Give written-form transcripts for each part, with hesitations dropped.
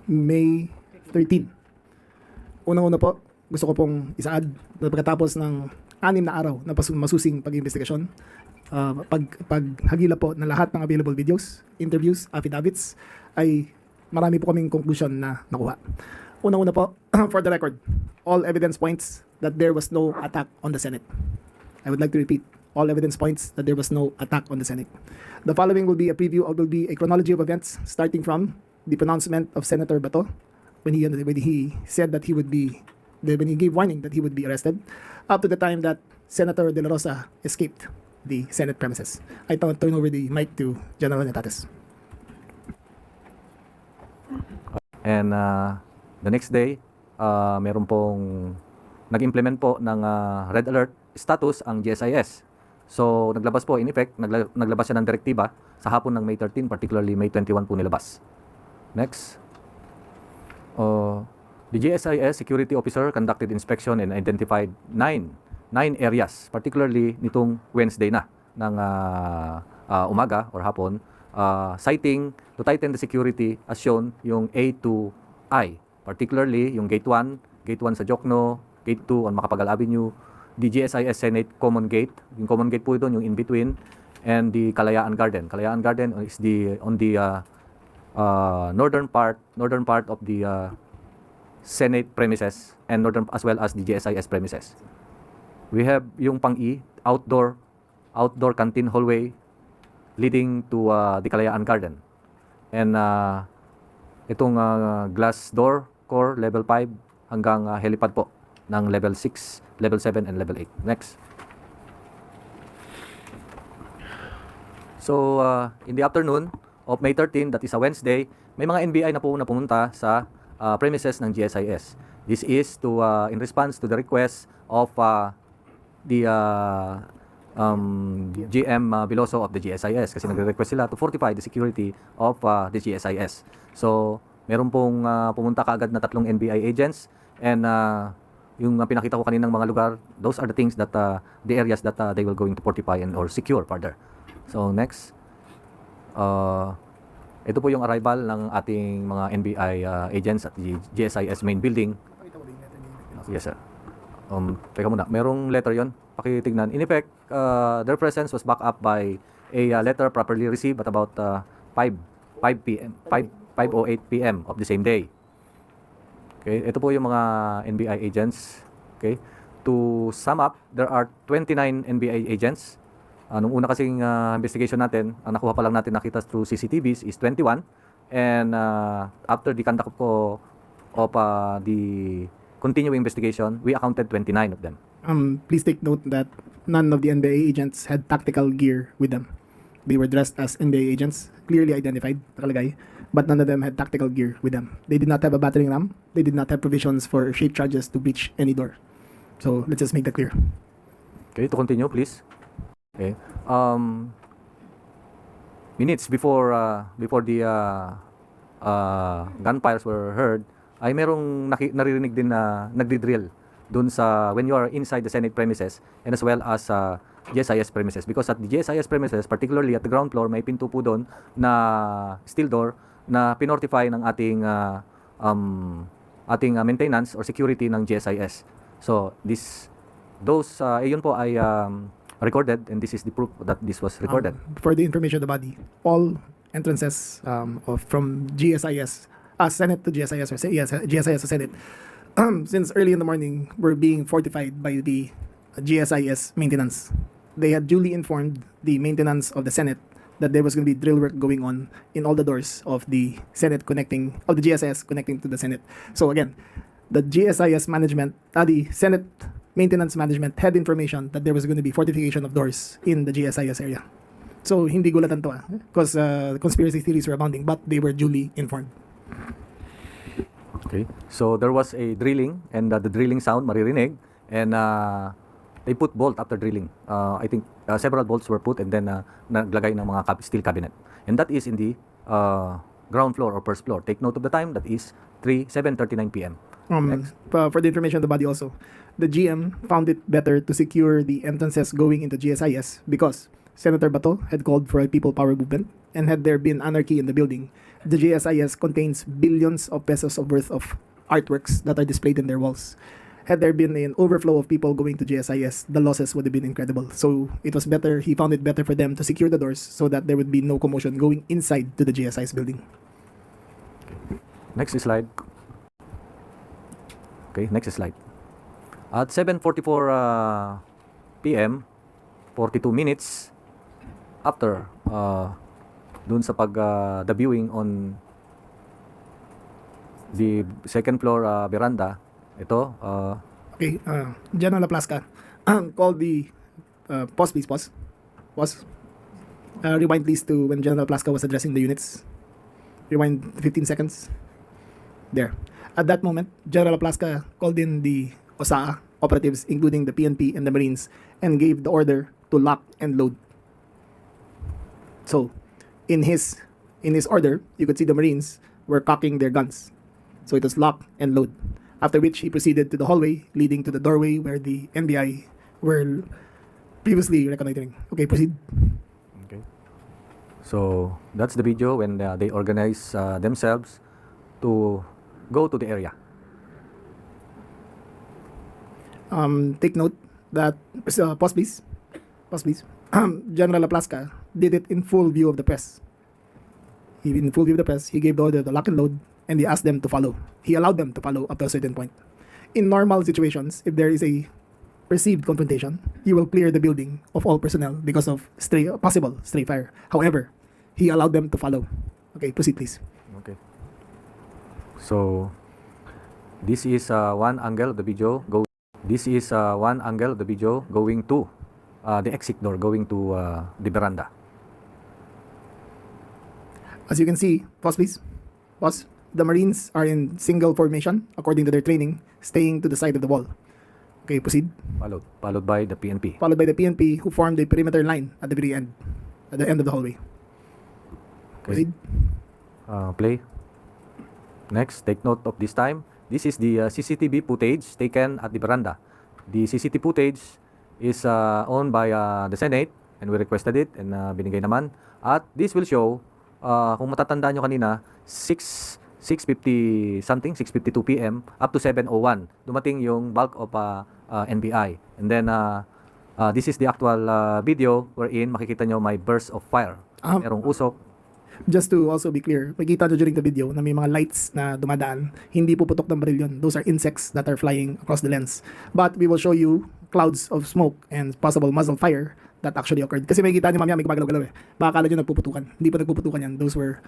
May 13. Unang-una po, gusto ko pong isaad na pagkatapos ng 6 na araw na masusing pag-imbestigasyon, paghagila po ng lahat ng available videos, interviews, affidavits, ay marami po kaming conclusion na nakuha. Unang-una po, for the record, all evidence points that there was no attack on the Senate. I would like to repeat, all evidence points that there was no attack on the Senate. The following will be a preview, or will be a chronology of events starting from the pronouncement of Senator Bato when he said that he would be, when he gave warning that he would be arrested, up to the time that Senator De La Rosa escaped the Senate premises. I turn over the mic to General Natates. And the next day, meron pong nag-implement po ng red alert status ang GSIS. So naglabas po, in effect, naglabas siya ng direktiba sa hapon ng May 13, particularly May 21 po nilabas. Next. The GSIS security officer conducted inspection and identified nine areas, particularly nitong Wednesday na ng umaga or hapon, citing to tighten the security as shown yung A to I, particularly yung Gate 1 sa Jokno, Gate 2 on Macapagal Avenue, the GSIS Senate Common Gate, yung Common Gate po doon, yung in between, and the Kalayaan Garden. Kalayaan Garden is on the northern part of the Senate premises and northern as well as the GSIS premises. We have yung pang-E, outdoor canteen hallway leading to the Kalayaan Garden. And itong glass door core level 5 hanggang helipad po ng level 6, level 7 and level 8. Next. So in the afternoon of May 13, that is a Wednesday, may mga NBI na po na pumunta sa premises ng GSIS. This is to in response to the request of the GM Biloso of the GSIS, kasi nagre-request sila to fortify the security of the GSIS. So meron pong pumunta kaagad na 3 NBI agents, and yung pinakita ko kaninang mga lugar, those are the things that the areas that they will going to fortify and or secure further. So next. Ito po yung arrival ng ating mga NBI agents at the GSIS main building. Yes, sir. Teka muna, merong letter yon. Pakitignan. In effect, their presence was backed up by a letter properly received at about 5:08 p.m. of the same day. Okay, ito po yung mga NBI agents. Okay, to sum up, there are 29 NBI agents. Nung una kasing investigation natin, ang nakuha pa lang natin nakita through CCTVs is 21. And after the conduct of the continuing investigation, we accounted 29 of them. Please take note that none of the NBI agents had tactical gear with them. They were dressed as NBI agents, clearly identified, nakalagay, but none of them had tactical gear with them. They did not have a battering ram. They did not have provisions for shape charges to breach any door. So let's just make that clear. Okay, to continue, please. Okay. Minutes before the gunfires were heard, ay merong naririnig din na nagdi-drill dun sa when you are inside the Senate premises and as well as GSIS premises, because at the GSIS premises, particularly at the ground floor, may pinto po doon na steel door na pinortify ng ating maintenance or security ng GSIS. So yun po ay recorded, and this is the proof that this was recorded. For the information of the body, all entrances from GSIS, Senate to GSIS, or GSIS to Senate, since early in the morning, were being fortified by the GSIS maintenance. They had duly informed the maintenance of the Senate that there was going to be drill work going on in all the doors of the Senate of the GSIS connecting to the Senate. So again, the GSIS management, the Senate maintenance management had information that there was going to be fortification of doors in the GSIS area. So hindi gulatan to because conspiracy theories were abounding, but they were duly informed. Okay, so there was a drilling, and the drilling sound maririnig, and they put bolt after drilling. I think several bolts were put, and then naglagay ng mga steel cabinet, and that is in the ground floor or first floor. Take note of the time, that is 7:39 p.m. For the information of the body also, the GM found it better to secure the entrances going into GSIS because Senator Bato had called for a people power movement, and had there been anarchy in the building, the GSIS contains billions of pesos of worth of artworks that are displayed in their walls. Had there been an overflow of people going to GSIS, the losses would have been incredible. So it was better, he found it better for them to secure the doors so that there would be no commotion going inside to the GSIS building. Next slide. Okay, next slide. At 7:44 p.m., 42 minutes after dun sa the viewing on the second floor veranda, ito, Okay, General Laplasca called the pause please, pause. Rewind please to when General Laplasca was addressing the units. Rewind 15 seconds. There. At that moment, General Laplasca called in the OSAA operatives, including the PNP and the Marines, and gave the order to lock and load. So, in his order, you could see the Marines were cocking their guns. So it was lock and load. After which he proceeded to the hallway leading to the doorway where the NBI were previously reconnoitering. Okay, proceed. okay. So that's the video when they organize themselves to go to the area. Take note that pause please. General Laplasca did it in full view of the press. In full view of the press, he gave the order to lock and load, and he asked them to follow. He allowed them to follow up to a certain point. In normal situations, if there is a perceived confrontation, he will clear the building of all personnel because of possible stray fire. However, he allowed them to follow. Okay, proceed please. Okay. So this is one angle of the video. This is one angle of the video going to the exit door, going to the veranda. As you can see, pause please. Pause. The Marines are in single formation according to their training, staying to the side of the wall. Okay, proceed. Followed by the PNP. Followed by the PNP, who formed a perimeter line at the very end, at the end of the hallway. Okay. Proceed. Play. Next, take note of this time. This is the CCTV footage taken at the veranda. The CCTV footage is owned by the Senate, and we requested it, and binigay naman. At this will show, kung matatandaan nyo kanina, 6:50 something, 6:52 p.m. up to 7:01, dumating yung bulk of NBI. And then, this is the actual video wherein makikita nyo may burst of fire. Merong usok. Just to also be clear, makita nyo during the video na may mga lights na dumadaan, hindi puputok ng baril yun. Those are insects that are flying across the lens. But we will show you clouds of smoke and possible muzzle fire that actually occurred. Kasi makikita nyo mamaya may gumagalaw-galaw eh. Baka akala nyo nagpuputukan. Hindi pa nagpuputukan yan. Those were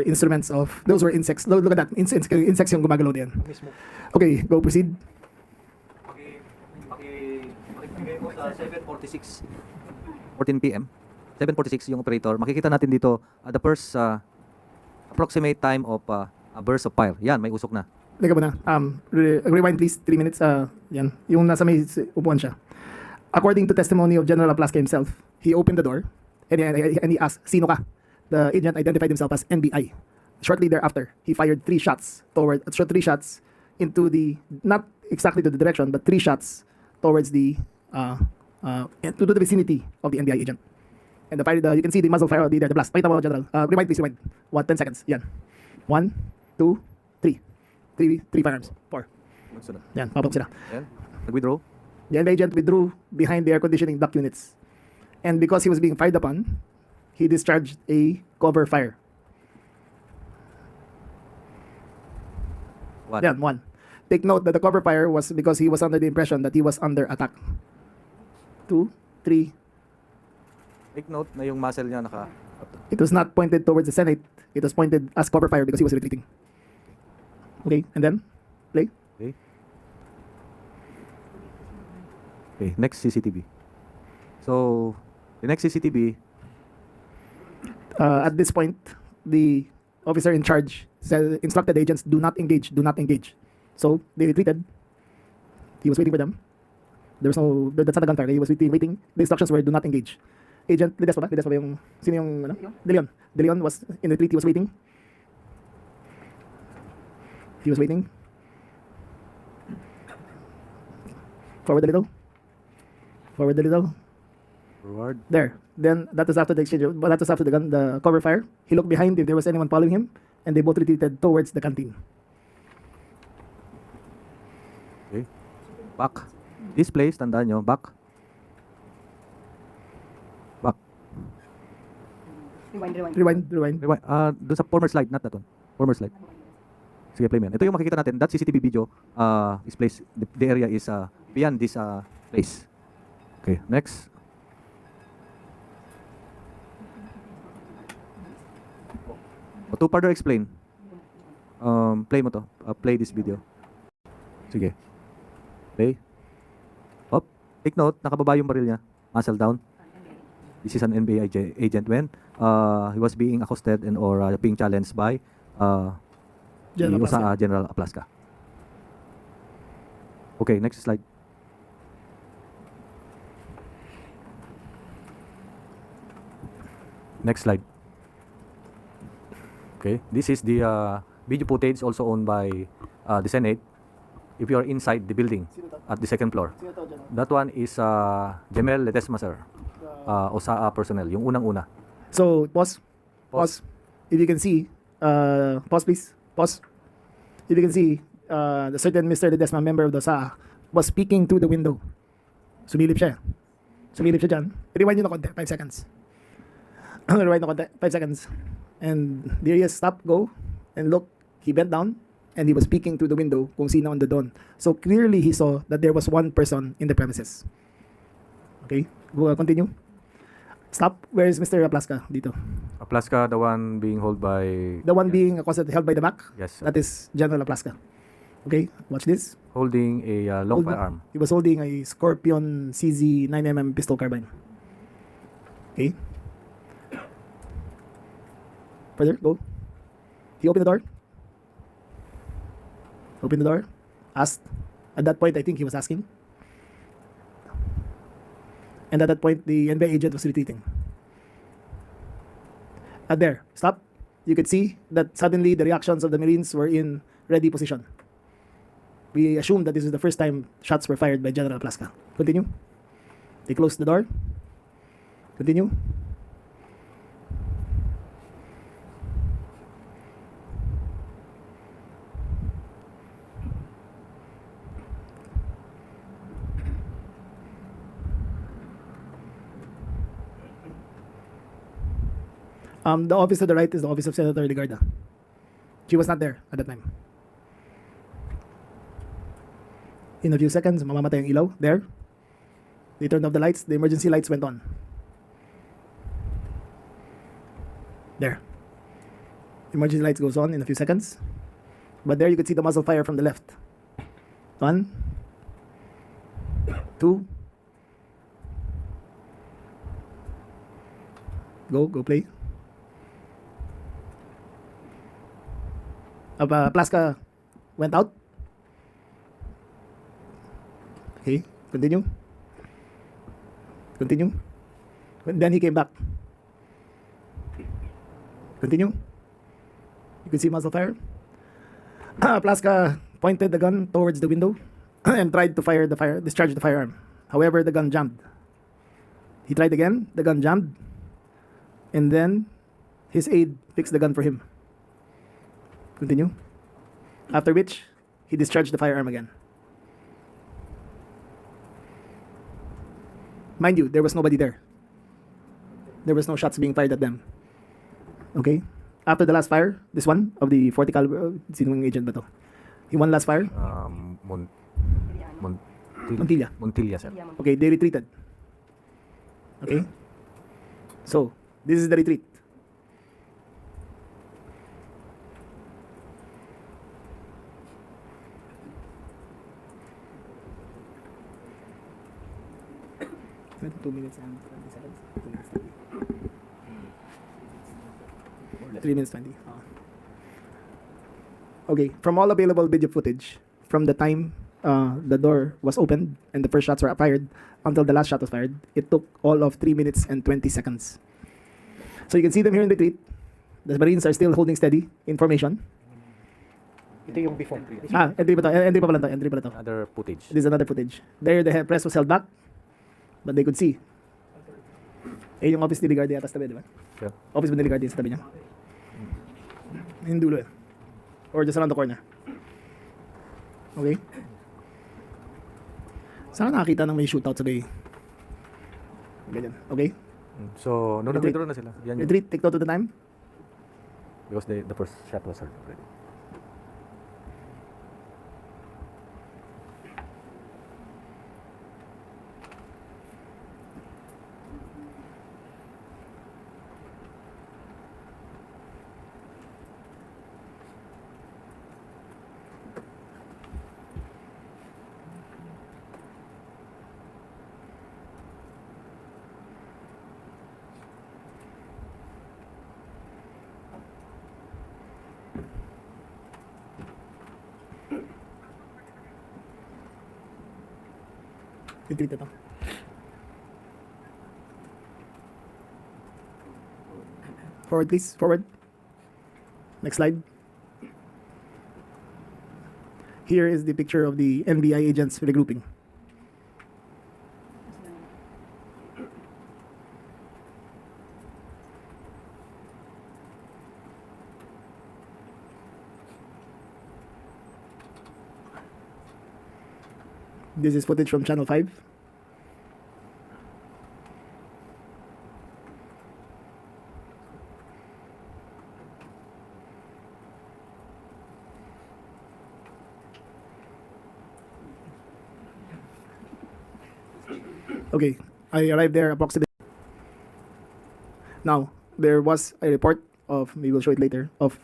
instruments of, those were insects. Look at that. Insects yung gumagalaw din. Okay, go proceed. Pakibigay mo sa 7:46. 14 p.m. 7:46 yung operator. Makikita natin dito the first approximate time of a burst of fire. Yan, may usok na. Teka ba na? Rewind please, 3 minutes. Yan, yung nasa may upuan siya. According to testimony of General Laplasca himself, he opened the door and he asked, "Sino ka?" The agent identified himself as NBI. Shortly thereafter, he fired 3 shots into the, not exactly to the direction, but 3 shots towards the to the vicinity of the NBI agent. And the fire, you can see the muzzle fire, the blast. Pakita mo, General. Rewind please, rewind. 10 seconds. Yan. 1, 2, 3. 3 firearms. 4. Yan, papalok sila. Yan, nag-withdraw. The NBI agent withdrew behind the air conditioning duct units. And because he was being fired upon, he discharged a cover fire. Yan, 1. Take note that the cover fire was because he was under the impression that he was under attack. 2, 3. Take note na yung muzzle niya naka... It was not pointed towards the Senate. It was pointed as cover fire because he was retreating. Okay, and then, play. Okay, next CCTV. So, the next CCTV... At this point, the officer in charge instructed the agents, do not engage. So, they retreated. He was waiting for them. There was no, that's not a gunfire. He was waiting. The instructions were, do not engage. Agent, Lides pa ba yung, sino yung, ano? De Leon was in retreat, he was waiting. Forward a little. Forward. There. Then that was after the exchange. But that was after the cover fire. He looked behind if there was anyone following him, and they both retreated towards the canteen. Okay. Back. This place, tandaan nyo, back. Back. Rewind. Rewind. Doon sa former slide, not that one. Former slide. Sige, play mo yan. Ito yung makikita natin. That CCTV video is placed, the area is beyond this place. Okay, next. To further explain, play mo to. Play this video. Sige. Play. Up. Take note, nakababa yung baril niya. Muzzle down. This is an NBA agent when he was being accosted and or being challenged by General Aplaska. Okay, next slide. Next slide. Okay, this is the video footage also owned by the Senate. If you are inside the building at the second floor, that one is Jemel Ledesma, sir. OSAA personnel, yung unang-una. So, pause. If you can see, pause please, pause. If you can see, the certain Mr. Ledesma, member of the OSAA, was peeking through the window. Sumilip siya dyan. Rewind nyo na konti, 5 seconds. Rewind na konti, 5 seconds. And there he is, stop, go, and look, he bent down, and he was peeking through the window kung sino on the dawn. So clearly he saw that there was one person in the premises. Okay, go continue. Stop. Where is Mr. Aplaska dito? Aplaska, the one being held by... The one being accosted, held by the back? Yes, sir. That is General Aplaska. Okay, watch this. Holding a long firearm. He was holding a Scorpion CZ 9mm pistol carbine. Okay. Further, go. He opened the door. Asked. At that point, I think he was asking. And at that point, the NBA agent was retreating. At there, stop. You could see that suddenly the reactions of the Marines were in ready position. We assumed that this is the first time shots were fired by General Plaska. Continue. They closed the door. Continue. The office to the right is the office of Senator Ligarda. She was not there at that time. In a few seconds, mamamatay ang ilaw. There. They turned off the lights. The emergency lights went on. There. Emergency lights goes on in a few seconds. But there you could see the muzzle fire from the left. 1, 2. Go play. Plaska went out. Okay, continue. Then he came back. Continue. You can see muzzle fire. Plaska pointed the gun towards the window and tried to discharge the firearm. However, the gun jammed. He tried again, the gun jammed, and then his aide fixed the gun for him. Continue. After which, he discharged the firearm again. Mind you, there was nobody there. There was no shots being fired at them. Okay? After the last fire, this one of the 40 caliber, sinong agent ba to? Yung one last fire? Montilla. Montilla, sir. Okay, they retreated. Okay? So, this is the retreat. Two minutes and 20 seconds. 2 minutes 20. 3 minutes 20. Okay, from all available video footage, from the time the door was opened and the first shots were fired until the last shot was fired, it took all of 3 minutes and 20 seconds. So you can see them here in retreat. The Marines are still holding steady in formation. Ito yung before. Entry pa to. Entry pa pala to. Another footage. This is another footage. There, the press was held back, but they could see. Eh, yung office ni Ligardi atas tabi, di ba? Sure. Office ba ni Ligardi sa tabi niya? Yung dulo eh. Or just around the corner. Okay? Saan ka nakakita ng may shootout sa bay? Ganyan. Okay? So, nung Retreat. nag-withdraw na sila, yan yun. Retreat, take note of the time. Because the first shot was heard already. Retreat ito. Forward please, forward. Next slide. Here is the picture of the NBI agents regrouping. This is footage from Channel 5. Okay, I arrived there approximately. Now, there was a report of, we will show it later, of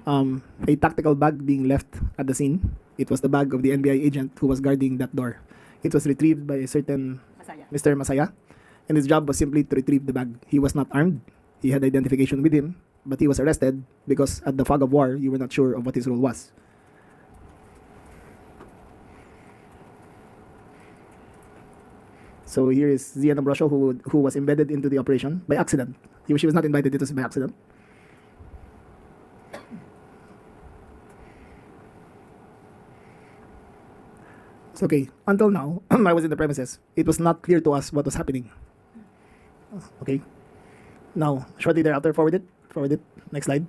a tactical bag being left at the scene. It was the bag of the NBI agent who was guarding that door. It was retrieved by a certain Mr. Masaya, and his job was simply to retrieve the bag. He was not armed. He had identification with him, but he was arrested because at the fog of war, you were not sure of what his role was. So here is Zian Ambrosio, who was embedded into the operation by accident. She was not invited, it was by accident. It's okay. Until now, I was in the premises. It was not clear to us what was happening. Okay. Now, shortly thereafter, forward it. Forward it. Next slide.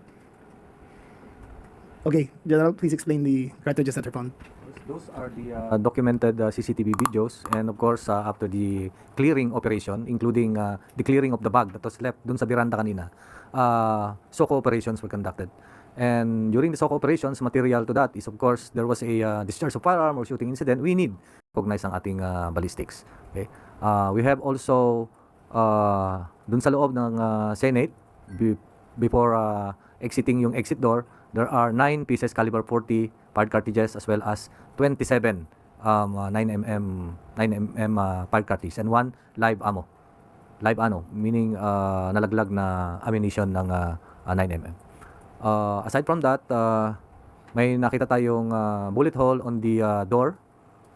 Okay, General, please explain the cartridges that are found. Those are the documented CCTV videos, and of course after the clearing operation, including the clearing of the bag that was left dun sa biranda kanina, SOCO operations were conducted. And during the SOCO operations, material to that is of course there was a discharge of firearm or shooting incident. We need to recognize ang ating ballistics. Okay? We have also dun sa loob ng Senate before exiting yung exit door, there are 9 pieces caliber 40 fired cartridges as well as 27 9mm fired cartridges and 1 live ammo. Live ammo meaning nalaglag na ammunition ng 9mm. Aside from that, may nakita tayong bullet hole on the door,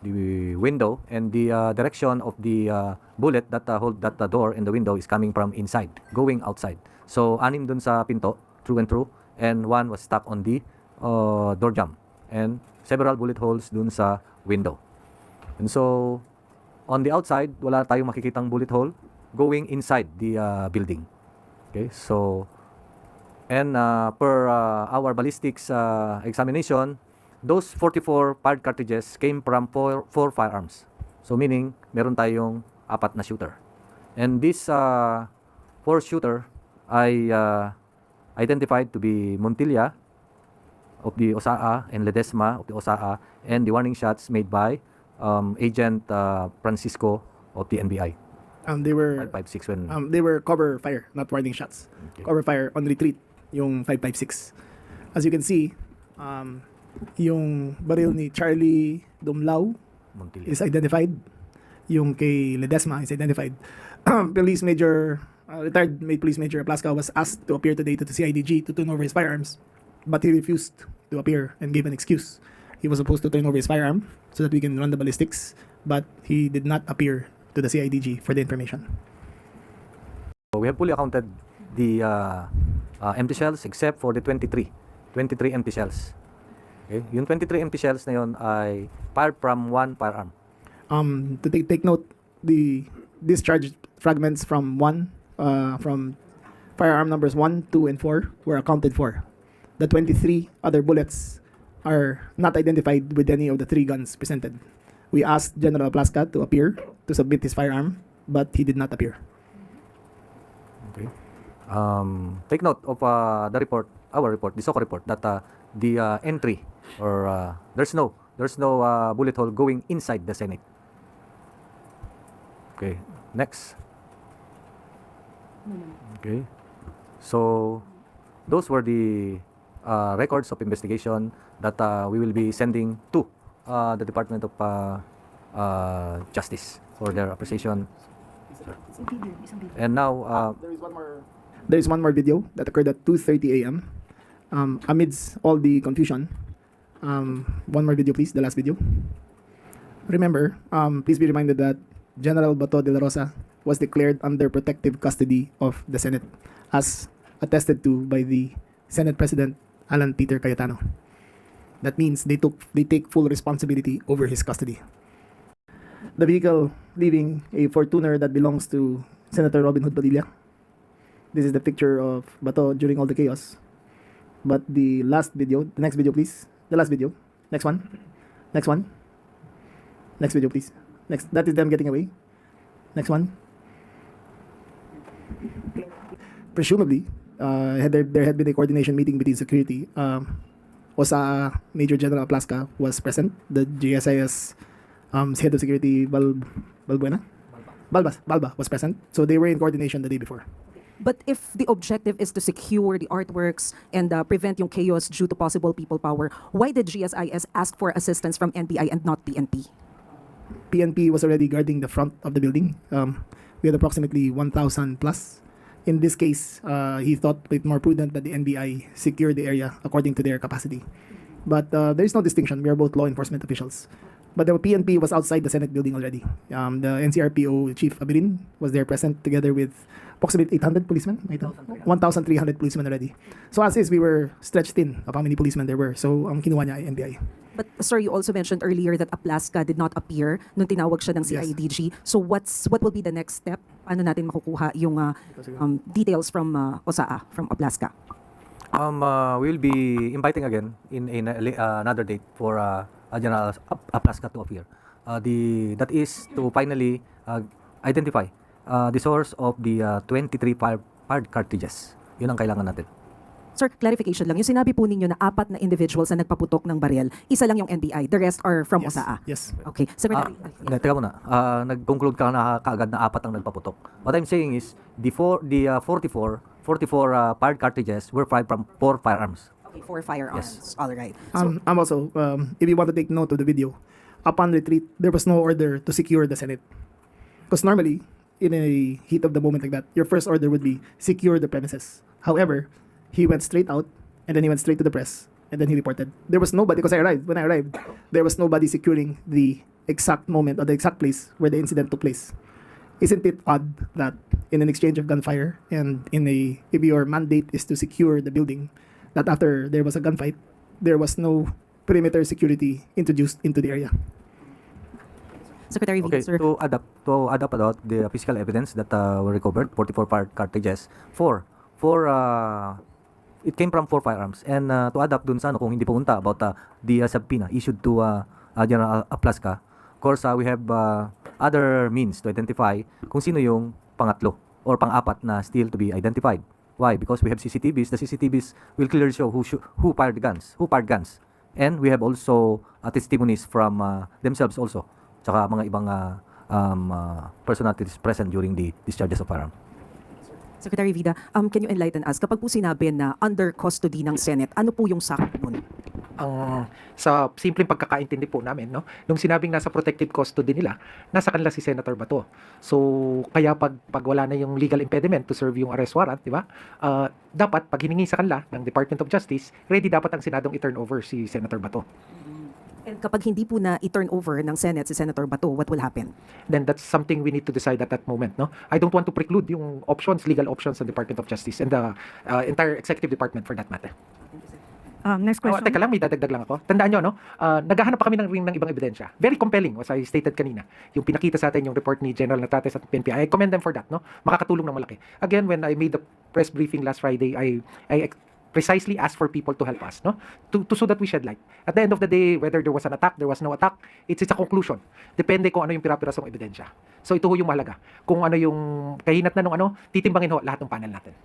the window, and the direction of the bullet that hold that door and the window is coming from inside, going outside. So 6 dun sa pinto, through and through, and 1 was stuck on the door jamb, and several bullet holes dun sa window. And so on the outside, wala tayong makikitang bullet hole going inside the building. Okay, so and per our ballistics examination, those 44 fired cartridges came from 4 firearms. So meaning meron tayong 4 na shooter. And this 4 shooter ay identified to be Montilla of the OSAA and Ledesma of the OSAA, and the warning shots made by Agent Francisco of the NBI. They were 556 when they were cover fire, not warning shots. Okay. Cover fire on retreat, yung 556. As you can see, yung baril ni Charlie Dumlao Montilla. is identified. Yung kay Ledesma is identified. Police Major, retired Police Major Plasca was asked to appear today to the CIDG to turn over his firearms, but he refused to appear and gave an excuse. He was supposed to turn over his firearm so that we can run the ballistics, but he did not appear to the CIDG for the information. So we have fully accounted the empty shells except for the 23 empty shells. Okay? Yung 23 empty shells na yun ay fired from 1 firearm. To take note, the discharge fragments from one from firearm numbers 1, 2, and 4 were accounted for. The 23 other bullets are not identified with any of the 3 guns presented. We asked General Plaska to appear to submit his firearm, but he did not appear. Okay. Take note of the report, our report, the SOCO report, that the entry or there's no bullet hole going inside the Senate. Okay, next. Okay, so those were the records of investigation that we will be sending to the Department of Justice for their appreciation. And now, There is one more video that occurred at 2:30 a.m. Amidst all the confusion. One more video, please. The last video. Remember, please be reminded that General Bato de la Rosa was declared under protective custody of the Senate, as attested to by the Senate President Alan Peter Cayetano. That means they take full responsibility over his custody. The vehicle leaving a Fortuner that belongs to Senator Robin Hood Padilla. This is the picture of Bato during all the chaos. But the last video, the next video please. The last video. Next one. Next one. Next video please. Next, that is them getting away. Next one. Presumably, there had been a coordination meeting between security. OSA Major General Plaska was present. The GSIS head of security, Balba was present. So they were in coordination the day before. But if the objective is to secure the artworks and prevent yung chaos due to possible people power, why did GSIS ask for assistance from NBI and not PNP? PNP was already guarding the front of the building. We had approximately 1,000 plus. In this case, he thought it more prudent that the NBI secure the area according to their capacity. But there is no distinction. We are both law enforcement officials. But the PNP was outside the Senate building already. The NCRPO Chief Abirin was there present together with approximately 800 policemen. 1,300 policemen already. So as is, we were stretched thin of how many policemen there were. So ang kinuha niya ay NBI. But sir, you also mentioned earlier that Aplaska did not appear nung tinawag siya ng CIDG. So what will be the next step? Paano natin makukuha yung details from OSAA, from Aplaska? We will be inviting again in another date for General Aplaska to appear. That is to finally identify the source of the 23 fired cartridges. Yun ang kailangan natin. Sir, clarification lang. Yung sinabi po ninyo na 4 na individuals na nagpaputok ng baril, isa lang yung NBI. The rest are from OSAA. Yes. Okay. Secretary. Teka muna. Nag-conclude ka na kaagad na 4 ang nagpaputok. What I'm saying is, the 44 fired cartridges were fired from 4 firearms. Okay, 4 firearms. Yes. All right. I'm also, if you want to take note of the video, upon retreat, there was no order to secure the Senate. Because normally, in a heat of the moment like that, your first order would be secure the premises. However, he went straight out, and then he went straight to the press, and then he reported. There was nobody, because when I arrived, there was nobody securing the exact moment or the exact place where the incident took place. Isn't it odd that in an exchange of gunfire and if your mandate is to secure the building, that after there was a gunfight, there was no perimeter security introduced into the area? Secretary Okay, Vida, sir. to adapt about the physical evidence that were recovered, 44 fired cartridges, it came from 4 firearms. And to adapt dun sa kung hindi pumunta about the subpoena issued to General Aplaska, of course, we have other means to identify kung sino yung pangatlo or pang-apat na still to be identified. Why? Because we have CCTVs. The CCTVs will clearly show who fired guns. And we have also testimonies from themselves also. Tsaka mga ibang personalities present during the discharges of firearm. Secretary Vida, can you enlighten us? Kapag po sinabi na under custody ng Senate, ano po yung sakop nun? Sa simpleng pagkakaintindi po namin, no, nung sinabing nasa protective custody nila, nasa kanila si Senator Bato. So, kaya pag wala na yung legal impediment to serve yung arrest warrant, di ba? Dapat, pag hiningi sa kanila ng Department of Justice, ready dapat ang Senadong i-turn over si Senator Bato. And kapag hindi po na i-turn over ng Senate si Senator Bato, what will happen? Then that's something we need to decide at that moment, no? I don't want to preclude yung options, legal options sa Department of Justice and the entire executive department for that matter. Next question. Teka lang, may dadagdag lang ako. Tandaan nyo, no? Naghahanap pa kami ng ibang ebidensya. Very compelling, as I stated kanina. Yung pinakita sa atin yung report ni General Natrates at PNP. I commend them for that, no? Makakatulong ng malaki. Again, when I made the press briefing last Friday, I precisely asked for people to help us, no? To so that we shed light. At the end of the day, whether there was an attack, there was no attack, it's a conclusion. Depende kung ano yung pirapirasong ebidensya. So ito ho yung mahalaga. Kung ano yung kahinat na nung ano, titimbangin ho lahat ng panel natin.